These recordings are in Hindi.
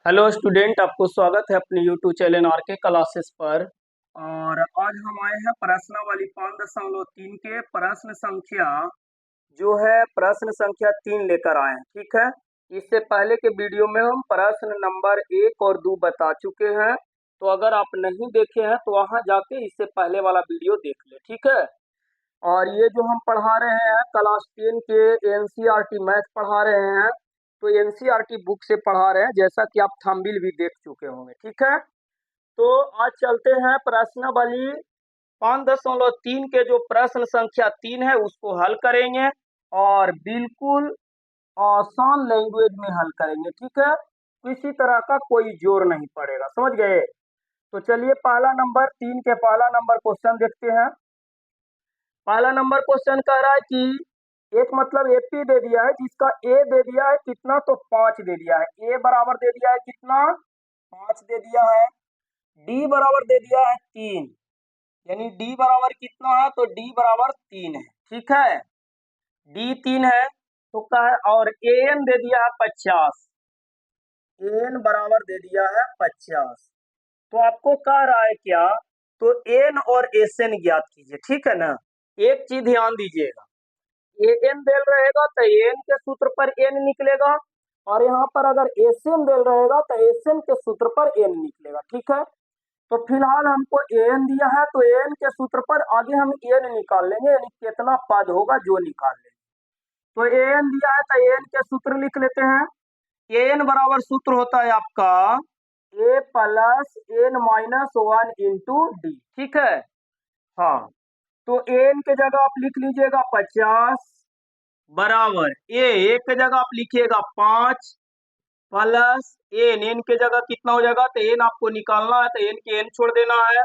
हेलो स्टूडेंट, आपको स्वागत है अपने यूट्यूब चैनल आर के क्लासेस पर। और आज हम आए हैं प्रश्नावली 5.3 के प्रश्न संख्या जो है प्रश्न संख्या 3 लेकर आए हैं। ठीक है, इससे पहले के वीडियो में हम प्रश्न नंबर 1 और 2 बता चुके हैं, तो अगर आप नहीं देखे हैं तो वहां जाके इससे पहले वाला वीडियो देख ले। ठीक है, और ये जो हम पढ़ा रहे हैं क्लास 10 के एनसीईआरटी मैथ पढ़ा रहे हैं, तो एनसीईआरटी बुक से पढ़ा रहे हैं, जैसा कि आप थंबनेल भी देख चुके होंगे। ठीक है, तो आज चलते हैं प्रश्नावली 5.3 के जो प्रश्न संख्या 3 है उसको हल करेंगे, और बिल्कुल आसान लैंग्वेज में हल करेंगे। ठीक है, किसी तरह का कोई जोर नहीं पड़ेगा, समझ गए। तो चलिए पहला नंबर 3 के पहला नंबर क्वेश्चन देखते हैं। पहला नंबर क्वेश्चन कह रहा है कि एक मतलब एपी दे दिया है, जिसका ए दे दिया है कितना, तो 5 दे दिया है। ए बराबर दे दिया है कितना, 5 दे दिया है। डी बराबर दे दिया है 3, यानी डी बराबर कितना है, तो डी बराबर 3 है। ठीक है, डी 3 है तो क्या है, और ए एन दे दिया है 50, एन बराबर दे दिया है 50। तो आपको कह रहा है क्या, तो एन और एस एन ज्ञात कीजिए। ठीक है ना, एक चीज ध्यान दीजिएगा, ए एन देल रहेगा तो एन के सूत्र पर एन निकलेगा, और यहाँ पर अगर एस एन देल रहेगा तो एस एन के सूत्र पर एन निकलेगा। ठीक है, तो फिलहाल हमको एन दिया है तो एन के सूत्र पर आगे हम एन निकाल लेंगे, यानी कितना पद होगा जो निकाल लेंगे। तो एन दिया है तो एन के सूत्र लिख लेते हैं। एन बराबर सूत्र होता है आपका A plus N minus 1 into D. ठीक है, हाँ, तो एन के जगह आप लिख लीजिएगा 50 बराबर ए, एक के जगह आप लिखिएगा 5 प्लस एन, एन के जगह कितना हो जाएगा, तो एन आपको निकालना है तो एन के एन छोड़ देना है,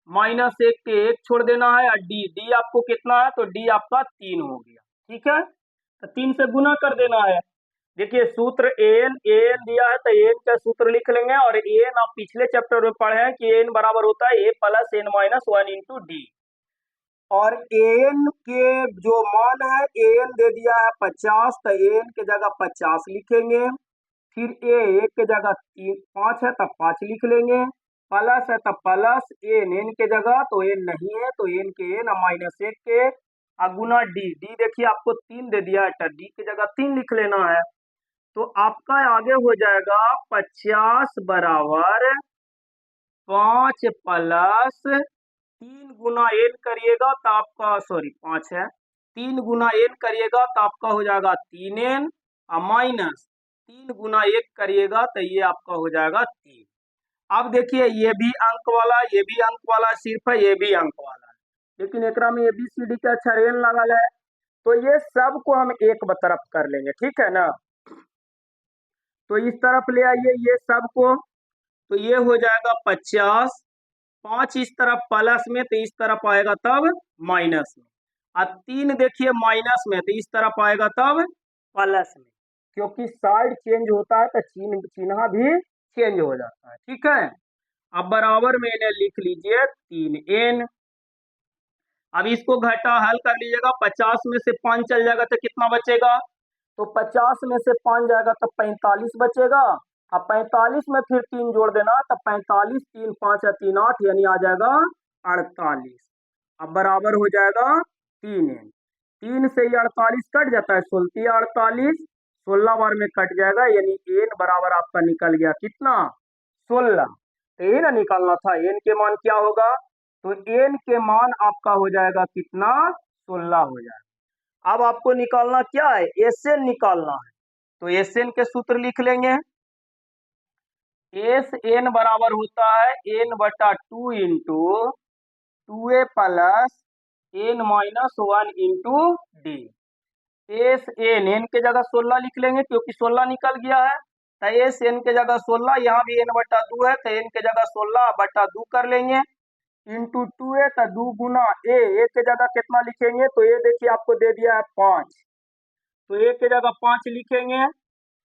माइनस 1 के 1 छोड़ देना है, और डी, डी आपको कितना है, तो डी आपका 3 हो गया। ठीक है, तो 3 से गुना कर देना है। देखिए सूत्र एन, एन दिया है तो एन का सूत्र लिख लेंगे, और एन आप पिछले चैप्टर में पढ़े हैं कि एन बराबर होता है A plus N minus 1 into D. और एन के जो मान है, एन दे दिया है 50 तो एन के जगह 50 लिखेंगे। फिर ए, एक के जगह 5 है तब 5 लिख लेंगे, प्लस है तब प्लस एन, एन के जगह तो एन नहीं है तो एन के एन, माइनस 1 के गुना डी, डी देखिए आपको 3 दे दिया है तो डी की जगह 3 लिख लेना है। तो आपका आगे हो जाएगा 50 बराबर 5 प्लस 3 गुना एन करिएगा तो आपका, सॉरी 5 है, 3 गुना एन करिएगा तो आपका हो जाएगा 3n, और माइनस 3 गुना 1 करिएगा तो ये आपका हो जाएगा 3। अब देखिए ये भी अंक वाला, ये भी अंक वाला, सिर्फ है ये भी अंक वाला है, लेकिन एकरा में ए बी सी डी का अक्षर एन लगल है, तो ये सब को हम एक तरफ कर लेंगे। ठीक है ना, तो इस तरफ ले आइए ये सब को, तो ये हो जाएगा 50, 5 इस तरफ प्लस में तो इस तरफ आएगा तब माइनस में, और 3 देखिए माइनस में तो इस तरफ आएगा तब प्लस में, क्योंकि साइड चेंज होता है तो चिन्ह भी चेंज हो जाता है। ठीक है, अब बराबर में इन्हें लिख लीजिए 3n। अब इसको घटा हल कर लीजिएगा, 50 में से 5 चल जाएगा तो कितना बचेगा, तो 50 में से 5 जाएगा तो 45 बचेगा, अब 45 में फिर 3 जोड़ देना तो 45, 3 5 या 3 8, यानी आ जाएगा 48। अब बराबर हो जाएगा 3n, 3 से ही 48 कट जाता है, 16 48, 16 बार में कट जाएगा, यानी n बराबर आपका निकल गया कितना, 16। तो ये ना निकालना था, n के मान क्या होगा, तो n के मान आपका हो जाएगा कितना, 16 हो जाएगा। अब आपको निकालना क्या है, एस एन निकालना है, तो एस एन के सूत्र लिख लेंगे। एस एन बराबर होता है एन बटा 2 into 2a plus N minus 1 into D. S n, n के जगह 16 लिख लेंगे क्योंकि 16 निकल गया है, तो एस एन के जगह 16, यहाँ भी एन बटा 2 है तो एन के जगह 16 बटा 2 कर लेंगे, इंटू 2a तो 2 गुना ए, ए के जगह कितना लिखेंगे, तो ये देखिए आपको दे दिया है 5, तो ए के जगह 5 लिखेंगे,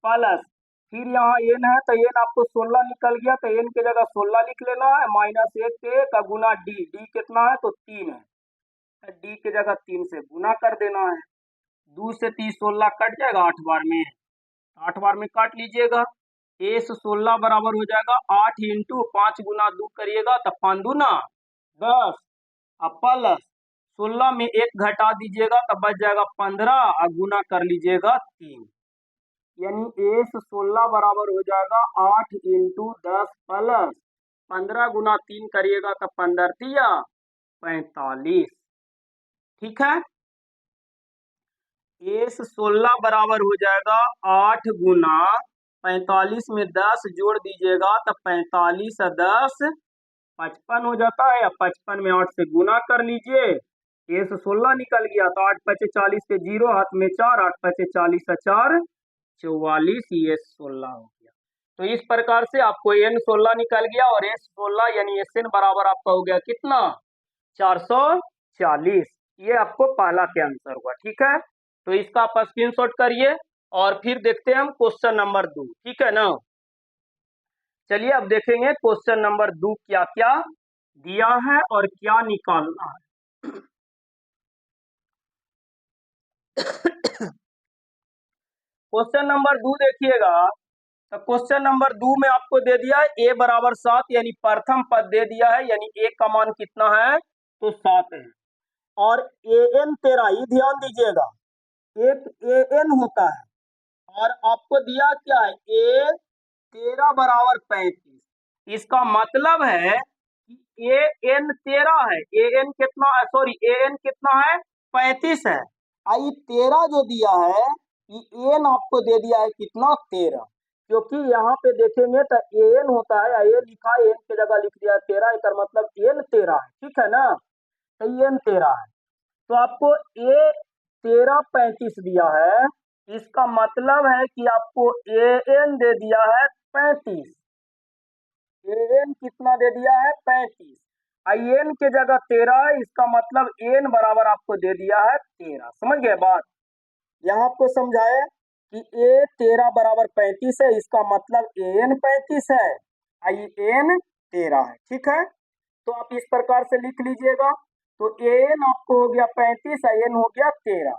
प्लस फिर यहाँ एन है तो एन आपको 16 निकल गया तो एन के जगह 16 लिख लेना है, माइनस 1 के का गुना डी, डी कितना है, तो 3 है, तो डी के जगह 3 से गुना कर देना है। 2 से 3 16 कट जाएगा 8 बार में, 8 बार में काट लीजिएगा, एस 16 बराबर हो जाएगा 8 इंटू 5 गुना 2 करिएगा तो 5 दूना 10 अब प्लस 16 में एक घटा दीजिएगा तो बच जाएगा 15 और गुना कर लीजिएगा 3, यानी एस 16 बराबर हो जाएगा 8 इंटू 10 प्लस 15 गुना 3 करिएगा तो 15 तिया 45। ठीक है, एस 16 बराबर हो जाएगा 8 गुना 45 में 10 जोड़ दीजिएगा तो 45 और 10 55 हो जाता है। अब 55 में 8 से गुना कर लीजिए, एस 16 निकल गया तो 8 पचे 40 से 0 हाथ में 4, 8 पचे 40 और 4 44, ये 16 हो गया। तो इस प्रकार से आपको एन 16 निकल गया और एस 16 यानी एस एन बराबर आपका हो गया कितना 440। ये आपको पहला के आंसर हुआ। ठीक है, तो इसका आप स्क्रीनशॉट करिए और फिर देखते हैं हम क्वेश्चन नंबर 2। ठीक है ना, चलिए अब देखेंगे क्वेश्चन नंबर 2 क्या क्या दिया है और क्या निकालना है। क्वेश्चन नंबर 2 देखिएगा, तो क्वेश्चन नंबर 2 में आपको दे दिया है ए बराबर 7, यानी प्रथम पद दे दिया है, यानी ए का मान कितना है तो 7 है। और ए एन 13, ये ध्यान दीजिएगा, एक ए एन होता है और आपको दिया क्या है ए 13 बराबर 35। इसका मतलब है कि ए एन 13 है, ए एन कितना है, सॉरी ए एन कितना है 35 है। आई 13 जो दिया है ये एन आपको दे दिया है कितना 13, क्योंकि यहाँ पे देखेंगे तो ए एन होता है, ए लिखा है एन की जगह लिख दिया 13, इसका मतलब एन 13 है। ठीक है ना, तो एन 13 है, तो आपको ए 13 35 दिया है, इसका मतलब है कि आपको ए एन दे दिया है 35, ए एन कितना दे दिया है 35, आई एन के जगह 13, इसका मतलब एन बराबर आपको दे दिया है 13। समझ गए बात, यहाँ आपको समझाए कि ए 13 बराबर 35 है, इसका मतलब ए एन 35 है, आई एन 13 है। ठीक है, तो आप इस प्रकार से लिख लीजिएगा, तो ए एन आपको हो गया 35, आई एन हो गया 13।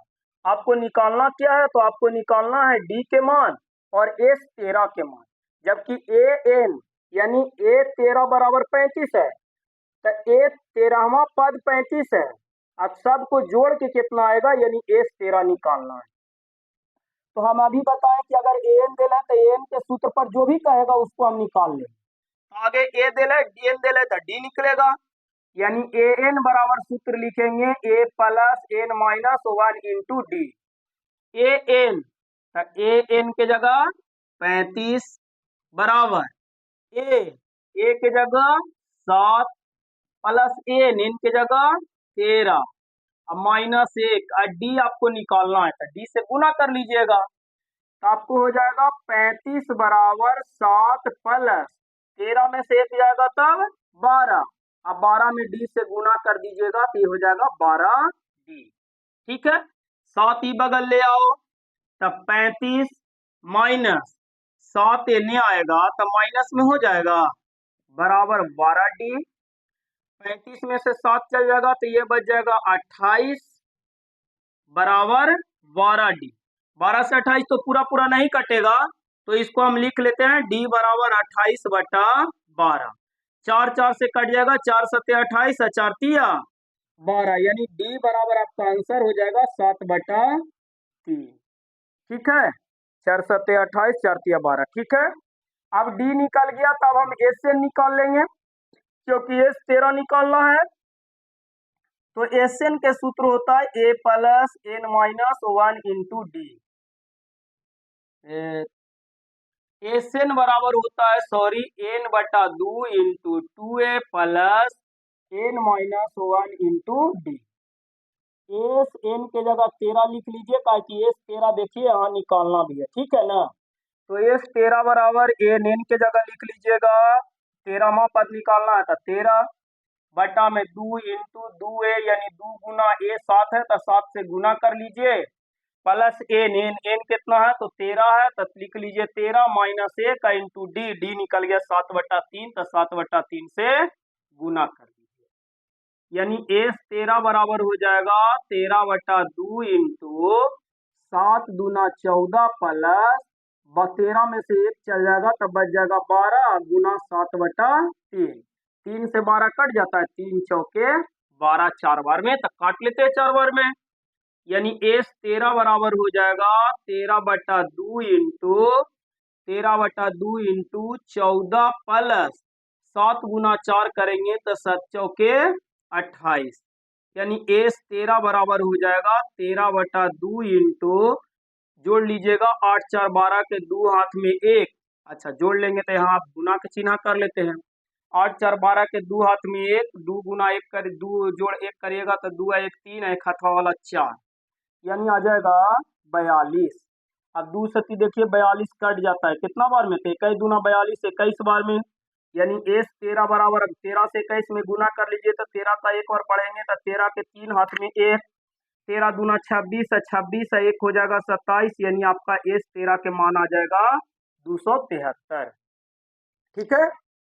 आपको निकालना क्या है, तो आपको निकालना है डी के मान और एस 13 के मान, जबकि ए एन यानी ए 13 बराबर 35 है, तो ए 13वां पद 35 है, अब सबको जोड़ के कितना आएगा यानी एस 13 निकालना है। तो हम अभी बताएं कि अगर ए एन दिला तो ए एन के सूत्र पर जो भी कहेगा उसको हम निकाल लेंगे। तो आगे ए दिला डी एन दिला तो डी निकलेगा, यानी ए एन बराबर सूत्र लिखेंगे A plus N minus 1 into D. A N, तो ए एन के जगह 35 बराबर ए के जगह 7 प्लस एन एन के जगह 13 अब माइनस 1 और डी आपको निकालना है, तो डी से गुना कर लीजिएगा, तो आपको हो जाएगा 35 बराबर 7 प्लस 13 में से 1 जाएगा तब 12, अब 12 में डी से गुना कर दीजिएगा तो ये हो जाएगा 12 डी। ठीक है, 7 ही बगल ले आओ, तब 35 माइनस 7 एने आएगा तो माइनस में हो जाएगा बराबर 12 डी। 35 में से 7 चल जाएगा तो ये बच जाएगा 28 बराबर 12 डी। 12 से 28 तो पूरा पूरा नहीं कटेगा, तो इसको हम लिख लेते हैं डी बराबर 28 बटा 12। 4 4 से कट जाएगा, 4 सत्ते 28 और 4 तिया 12, यानी डी बराबर आपका आंसर हो जाएगा 7 बटा 3। ठीक है, 4 सत्ते 28 4 तिया 12। ठीक है, अब डी निकल गया, तब हम एस से निकाल लेंगे, क्योंकि एस 13 निकालना है। तो एस एन के सूत्र होता है A plus N minus 1 into D. S N बराबर होता है सॉरी एन बटा 2 into 2a plus N minus 1 into D. S N के जगह 13 लिख लीजिए, ताकि एस 13 देखिए यहाँ निकालना भी है। ठीक है ना, तो एस 13 बराबर एन एन के जगह लिख लीजिएगा, 13वां पद निकालना है तो 13 बटा में 2 इंटू 2a यानी 2 गुना ए 7 है तो 7 से गुना कर लीजिए, प्लस एन एन एन कितना है तो 13 है, तो लिख लीजिए 13 माइनस 1 इंटू डी, डी निकल गया 7 बटा 3, तो 7 बटा 3 से गुना कर लीजिए, यानी एस 13 बराबर हो जाएगा 13 बटा 2 इंटू 7 दूना 14 प्लस 13 में से 1 चल जाएगा तो बच जाएगा 12 गुना 7/3। 3 से 12 कट जाता है, 3 चौके 12, 4 बार में तो काट लेते हैं 4 बार में। यानी एस 13 बराबर हो जाएगा 13/2 इंटू 13/2 इंटू 14 प्लस 7 गुना 4 करेंगे तो 7 चौके 28। यानी एस 13 बराबर हो जाएगा 13/2 इंटू, जोड़ लीजिएगा 8 4 12 के 2 हाथ में 1। अच्छा जोड़ लेंगे तो यहाँ आप गुना के चिन्ह कर लेते हैं। 8 4 12 के 2 हाथ में 1, 2 गुना 1 कर 2 जोड़ 1 करिएगा तो 2 1 3, 1 हाथों वाला 4, यानी आ जाएगा 42। अब 2 से देखिए 42 कट जाता है, कितना बार में थे, 21 दूना 42, 21 बार में। यानी एस 13 बराबर, अब 13 से 21 में गुना कर लीजिए तो 13 का 1 और पढ़ेंगे तो 13 के 3 हाथ में 1, 13 दूना 26 है, 26 है 1 हो जाएगा 27। यानी आपका एस 13 के मान आ जाएगा 273। ठीक है,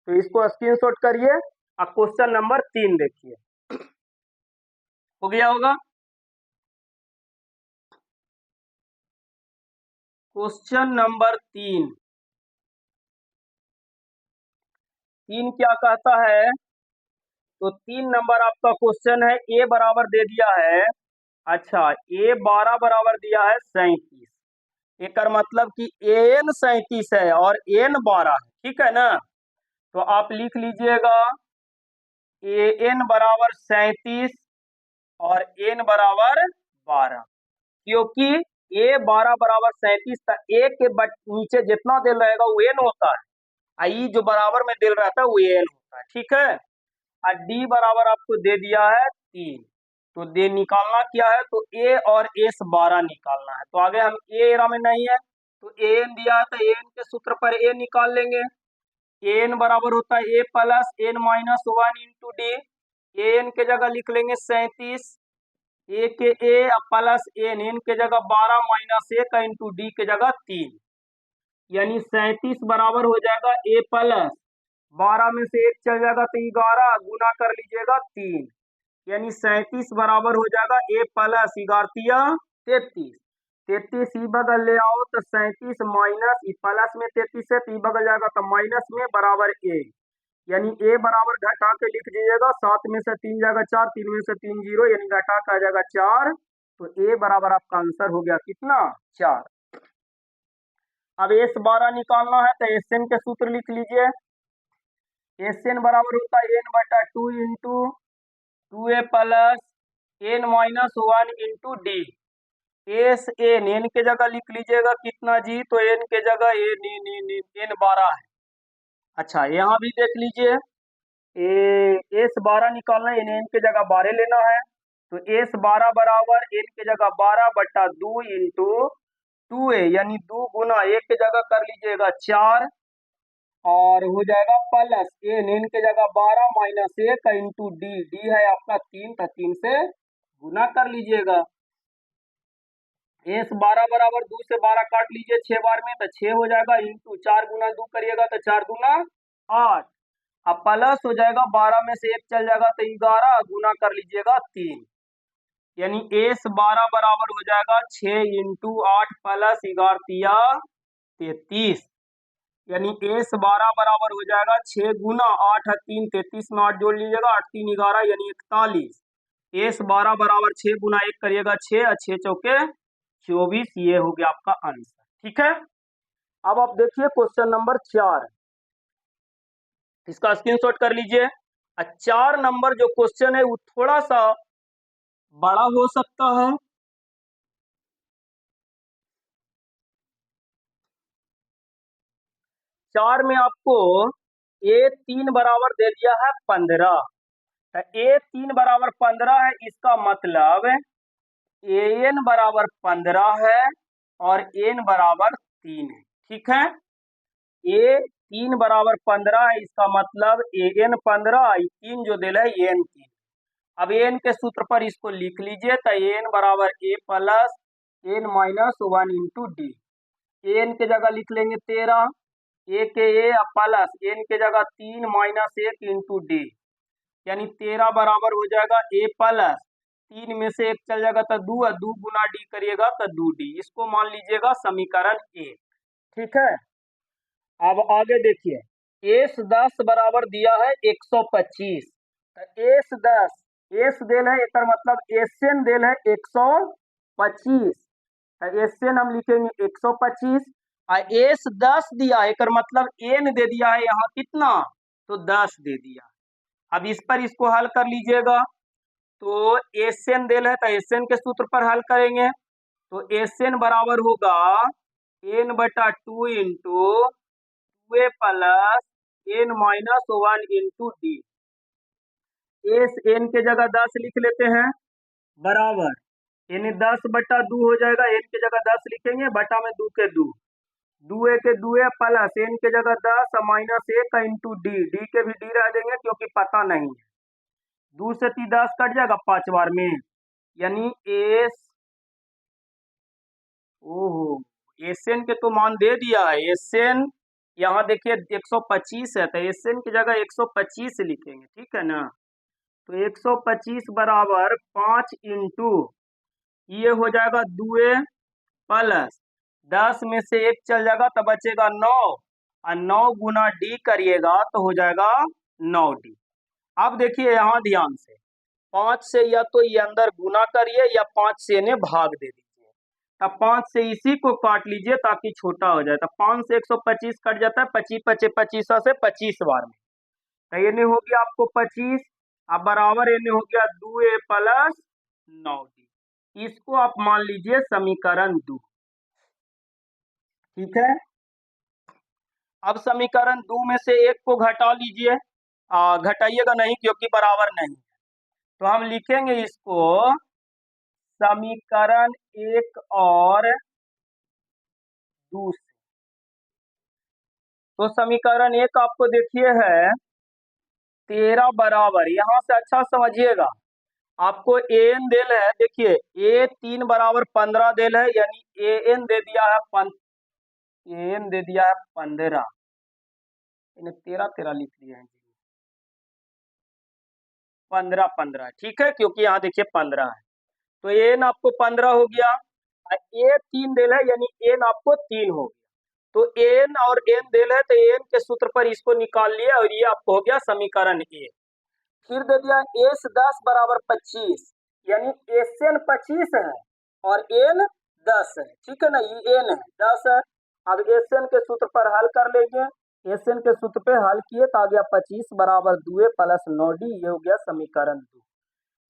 तो इसको स्क्रीनशॉट करिए। अब क्वेश्चन नंबर 3 देखिए, हो गया होगा। क्वेश्चन नंबर 3 क्या कहता है, तो 3 नंबर आपका क्वेश्चन है, ए बराबर दे दिया है। अच्छा, ए 12 बराबर दिया है 37। एक मतलब कि एन 37 है और एन 12 है, ठीक है ना। तो आप लिख लीजिएगा ए एन बराबर 37 और एन बराबर 12, क्योंकि ए 12 बराबर 37 था, ए के नीचे जितना दिल रहेगा वो एन होता है, आई जो बराबर में दिल रहता है वो एन होता है, ठीक है। और डी बराबर आपको दे दिया है 3, तो दे निकालना क्या है, तो ए और एस 12 निकालना है। तो आगे हम ए एरा में नहीं है तो ए एन दिया है तो ए एन के सूत्र पर ए निकाल लेंगे। एन बराबर होता है A plus N minus 1 into D. N के जगह लिख लेंगे 37, ए के ए प्लस एन, एन के जगह 12 माइनस 1 इंटू डी के जगह 3। यानी 37 बराबर हो जाएगा ए प्लस 12 में से 1 चल जाएगा तो 11 गुना कर लीजिएगा 3। यानी 37 बराबर हो जाएगा ए प्लस 11 33। 33 ई बगल ले आओ तो 37 माइनस प्लस में 33 है तो ई बगल जाएगा तो माइनस में बराबर ए। यानी ए बराबर घटा के लिख दीजिएगा, 7 में से 3 जाएगा 4, 3 में से 3 0, यानी घटा का आ जाएगा 4। तो ए बराबर आपका आंसर हो गया कितना, 4। अब एस 12 निकालना है तो एस एन के सूत्र लिख लीजिए। एस एन बराबर होता है n/2 into 2a plus N minus 1 into D. S n, n के जगह लिख लीजिएगा कितना जी, तो एन के जगह एन 12 है। अच्छा यहाँ भी देख लीजिए, एस 12 निकालना है, एन के जगह 12 लेना है। तो एस 12 बराबर एन के जगह 12/2 इंटू 2a, यानी 2 गुना 1 के जगह कर लीजिएगा 4 और हो जाएगा प्लस एन, एन के जगह 12 माइनस 1 इंटू डी, डी है आपका 3, तो 3 से गुना कर लीजिएगा। एस 12 बराबर 2 से 12 काट लीजिए 6 बार में तो 6 हो जाएगा, इंटू 4 गुना 2 करिएगा तो 4 दूना 8। अब प्लस हो जाएगा 12 में से 1 चल जाएगा तो 11 गुना कर लीजिएगा 3। यानी एस 12 बराबर हो जाएगा 6 इंटू 8 प्लस 11 33। यानी एस 12 बराबर हो जाएगा 6 गुना 8 3 33 में 8 जोड़ लीजिएगा, 8 3 11 यानी 41। एस 12 बराबर 6 गुना 1 करिएगा 6 और 6 चौके 24, ये हो गया आपका आंसर, ठीक है। अब आप देखिए क्वेश्चन नंबर 4, इसका स्क्रीनशॉट कर लीजिए। 4 नंबर जो क्वेश्चन है वो थोड़ा सा बड़ा हो सकता है। चार में आपको ए 3 बराबर दे दिया है 15, तो ए 3 बराबर 15 है, इसका मतलब ए एन बराबर 15 है और एन बराबर 3 है, ठीक है। ए 3 बराबर 15 है, इसका मतलब ए एन 15, 3 जो दिल है एन 3। अब एन के सूत्र पर इसको लिख लीजिए, तो एन बराबर A plus N minus 1 into D. N के जगह लिख लेंगे 13, ए के ए प्लस एन के जगह 3 माइनस 1 इंटू डी, यानी 13 बराबर हो जाएगा ए प्लस 3 में से 1 चल जाएगा तो 2, 2 गुना डी करिएगा तो 2 डी। इसको मान लीजिएगा समीकरण 1, ठीक है। अब आगे देखिए, एस 10 बराबर दिया है 125, तो एस 10 एस देल है, एक मतलब एसएन देल है 125, तो एसएन हम लिखेंगे 125, और एस 10 दिया है, एक मतलब एन दे दिया है यहाँ कितना, तो 10 दे दिया। अब इस पर इसको हल कर लीजिएगा, तो एसएन देल है तो एसएन के सूत्र पर हल करेंगे, तो एसएन बराबर होगा एन बटा 2 into A plus N minus 1 into D. S N के जगह 10 लिख लेते हैं, बराबर एन 10 बटा 2 हो जाएगा, एन के जगह 10 लिखेंगे, बटा में 2 के 2, 2 के 2 प्लस एन के जगह 10 माइनस 1 इंटू डी, डी के भी डी रह देंगे क्योंकि पता नहीं है, 2 से 3 10 कट जाएगा 5 बार में, यानी एस, ओहो, एसएन के तो मान दे दिया है, एसएन यहाँ देखिए 125 है, तो एसएन की जगह 125 लिखेंगे, ठीक है ना। तो 125 बराबर 5 इंटू ये हो जाएगा 2 प्लस 10 में से 1 चल जाएगा तो बचेगा 9, और 9 गुना डी करिएगा तो हो जाएगा 9 डी। अब देखिए यहाँ ध्यान से, 5 से या तो ये अंदर गुना करिए या 5 से इन्हें भाग दे दीजिए, तब 5 से इसी को काट लीजिए ताकि छोटा हो जाए, तो 5 से 125 कट जाता है, 25 25 25 से 25 बार में, तो ये हो गया आपको 25, अब बराबर ये हो गया 2a प्लस 9d, इसको आप मान लीजिए समीकरण 2, ठीक है। अब समीकरण 2 में से एक को घटा लीजिए, घटाइएगा नहीं क्योंकि बराबर नहीं, तो हम लिखेंगे इसको समीकरण 1 और 2 से। तो समीकरण 1 आपको देखिए है 13 बराबर, यहां से अच्छा समझिएगा, आपको एन देल है, देखिए ए 3 बराबर 15 देल है, यानी एन दे दिया है एन दे दिया है 15, इन्हें 13 13 लिख दिया है, 15 15, ठीक है, क्योंकि यहाँ देखिए 15 है, तो एन आपको 15 हो गया, ए 3 देल है यानी एन आपको 3 हो गया, तो एन और एन देल है तो एन के सूत्र पर इसको निकाल लिया, और ये आपको हो गया समीकरण ए। फिर दे दिया एस 10 बराबर 25, यानी एस एन 25 है और एन 10 है, ठीक है ना, ये एन है 10 है। अब एस एन के सूत्र पर हल कर लेंगे, एस एन के सूत्र पे हल किए तो आ गया 25 बराबर 2 प्लस 9d, ये हो गया समीकरण 2।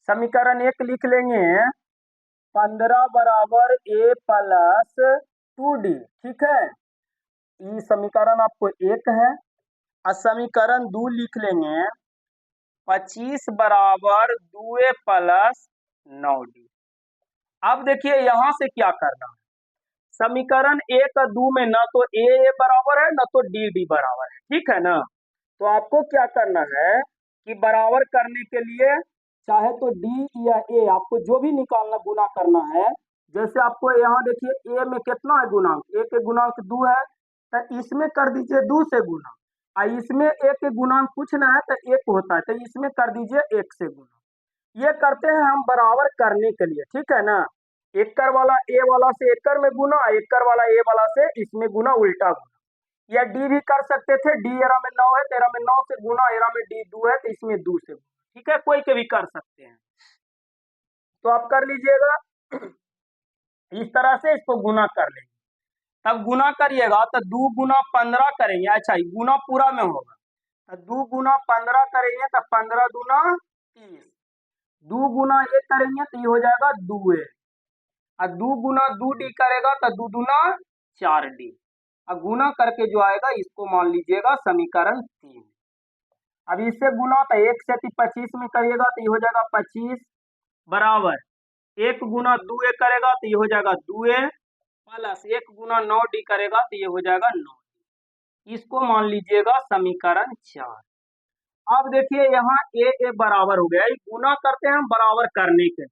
समीकरण 1 लिख लेंगे 15 बराबर ए प्लस 2d, ठीक है, ये समीकरण आपको 1 है। और समीकरण 2 लिख लेंगे 25 बराबर 2 प्लस 9d। अब देखिए यहां से क्या करना है, समीकरण 1 और 2 में ना तो ए बराबर है ना तो डी बराबर है, ठीक है ना, तो आपको क्या करना है कि बराबर करने के लिए चाहे तो डी या ए, आपको जो भी निकालना गुना करना है, जैसे आपको यहाँ देखिए ए में कितना है गुणांक, ए के गुणांक 2 है, तो इसमें कर दीजिए 2 से गुना, और इसमें ए के गुणांक पूछना है तो 1 होता है, तो इसमें कर दीजिए 1 से गुना। ये करते हैं हम बराबर करने के लिए, ठीक है ना, एकड़ वाला ए वाला से एकड़ में गुना, एकड़ वाला ए वाला से इसमें गुना, उल्टा गुना, या डी भी कर सकते थे, डी एरा में 9 है, तेरा में 9 से गुना, एरा में डी 2 है तो इसमें 2 से गुना, ठीक है, कोई के भी कर सकते हैं, तो आप कर लीजिएगा इस तरह से इसको गुना कर लेंगे, तब गुना करिएगा तो 2 गुना 15 करेंगे, अच्छा गुना पूरा में होगा, तो 2 गुना 15 करेंगे तो 15 दूना 30, 2 गुना 1 करेंगे तो ये हो जाएगा 2, और 2 गुना 2d करेगा तो 2 दूना 4d, और गुना करके जो आएगा इसको मान लीजिएगा समीकरण 3। अब इससे गुना तो 1 से 25 में करिएगा तो ये हो जाएगा 25 बराबर 1 गुना 2a करेगा तो ये हो जाएगा 2a प्लस 1 गुना 9d करेगा तो ये हो जाएगा 9, इसको मान लीजिएगा समीकरण 4। अब देखिए यहाँ ए बराबर हो गया, गुना करते हैं हम बराबर करने के,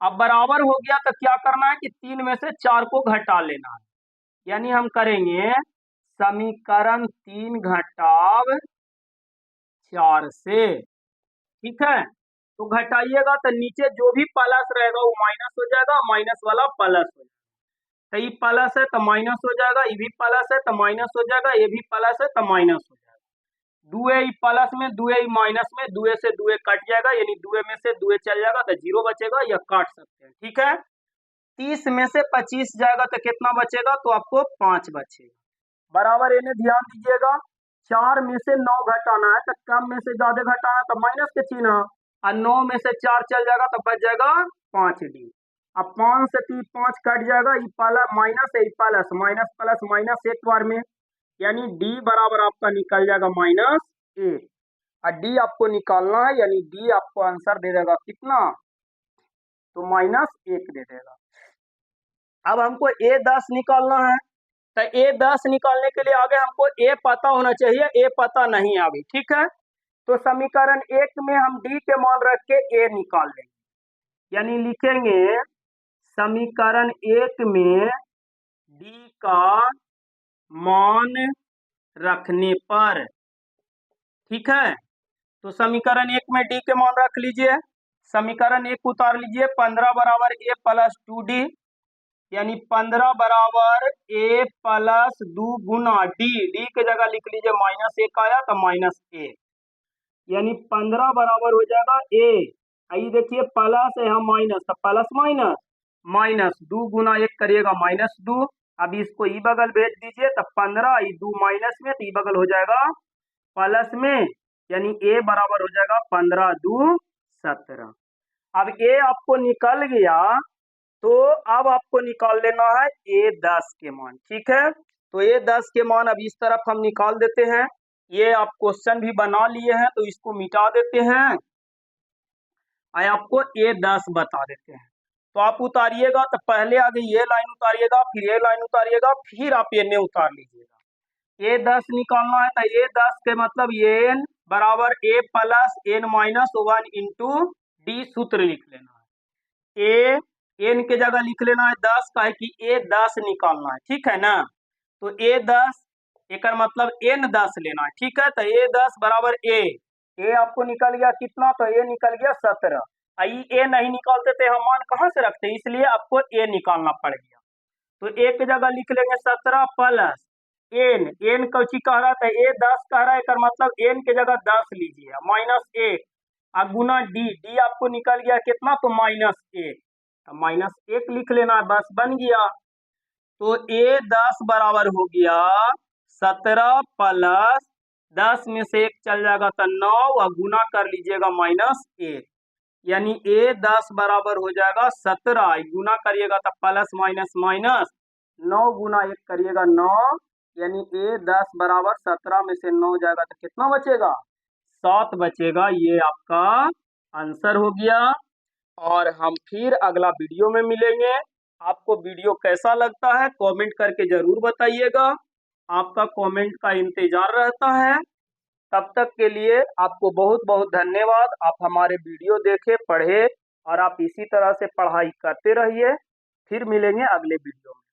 अब बराबर हो गया तो क्या करना है कि 3 में से 4 को घटा लेना है, यानी हम करेंगे समीकरण 3 घटाव 4 से, ठीक है, तो घटाइएगा तो नीचे जो भी प्लस रहेगा वो माइनस हो जाएगा, माइनस वाला प्लस हो जाएगा, तो ये प्लस है तो माइनस हो जाएगा, ये भी प्लस है तो माइनस हो जाएगा, ये भी प्लस है तो माइनस हो जाएगा। दुए ई प्लस में, दुए ई माइनस में, दुए से दुए कट जाएगा, यानी दुए में से दुए चल जाएगा तो जीरो बचेगा, या काट सकते हैं। ठीक है, 30 में से 25 जाएगा तो कितना बचेगा, तो आपको 5 बचेगा। बराबर, इन्हें ध्यान दीजिएगा, 4 में से 9 घटाना है तो कम में से ज्यादा घटाना है तो माइनस के चिन्ह, और 9 में से 4 चल जाएगा तो बच जाएगा 5d। अब 5 से 3 5 कट जाएगा, ये प्लस माइनस है, प्लस माइनस प्लस माइनस एक बार में, यानी d बराबर आपका निकल जाएगा -1, और d आपको निकालना है, यानी d आपको आंसर दे देगा कितना, तो -1 दे देगा। अब हमको a10 निकालना है, तो a10 निकालने के लिए आगे हमको a पता होना चाहिए, a पता नहीं अभी। ठीक है, तो समीकरण 1 में हम d के मान रख के a निकाल लेंगे, यानी लिखेंगे समीकरण 1 में d का मान रखने पर। ठीक है, तो समीकरण 1 में d के मान रख लीजिए, समीकरण 1 उतार लीजिए, 15 बराबर a प्लस 2d, यानी 15 बराबर a plus 2 Guna d, d के जगह लिख लीजिए -1 आया तो -1, यानी 15 बराबर हो जाएगा a, आइए देखिए प्लस है हम माइनस, तो प्लस माइनस माइनस 2 गुना 1 करिएगा -2, अब इसको ई बगल भेज दीजिए, तो 15 ई 2 माइनस में, तो ई बगल हो जाएगा प्लस में, यानी a बराबर हो जाएगा 15 2 17। अब a आपको निकल गया, तो अब आपको निकाल लेना है a10 के मान। ठीक है, तो a10 के मान अब इस तरफ हम निकाल देते हैं, ये आप क्वेश्चन भी बना लिए हैं तो इसको मिटा देते हैं, आए आपको a10 बता देते हैं। तो आप उतारिएगा, तो पहले आगे ये लाइन उतारिएगा, फिर ये लाइन उतारिएगा, फिर आप ये उतार लीजिएगा। a10 निकालना है, तो a10 के मतलब n बराबर a plus n minus 1 into D, सूत्र लिख लेना है। a n के जगह लिख लेना है 10 का, है कि a10 निकालना है। ठीक है ना, तो a10 एक मतलब n10 लेना है। ठीक है, तो a10 बराबर a आपको निकल गया कितना, तो a निकल गया 17। आई a नहीं निकालते थे हम मान कहाँ से रखते, इसलिए आपको a निकालना पड़ गया। तो a की जगह लिख लेंगे 17 प्लस n कौची कह रहा था, a10 कह रहा है, कर मतलब n के जगह 10 लीजिए, -1 और गुना d आपको निकल गया कितना, तो -1, -1 लिख लेना है, बस बन गया। तो a10 बराबर हो गया 17 प्लस 10 में से 1 चल जाएगा तो 9, और गुना कर लीजिएगा -1, यानी a10 बराबर हो जाएगा 17, गुना करिएगा तो प्लस माइनस माइनस 9 गुना 1 करिएगा 9, यानी a10 बराबर 17 में से 9 जाएगा तो कितना बचेगा, 7 बचेगा। ये आपका आंसर हो गया, और हम फिर अगला वीडियो में मिलेंगे। आपको वीडियो कैसा लगता है कमेंट करके जरूर बताइएगा, आपका कमेंट का इंतजार रहता है। तब तक के लिए आपको बहुत बहुत धन्यवाद। आप हमारे वीडियो देखे, पढ़े, और आप इसी तरह से पढ़ाई करते रहिए। फिर मिलेंगे अगले वीडियो में।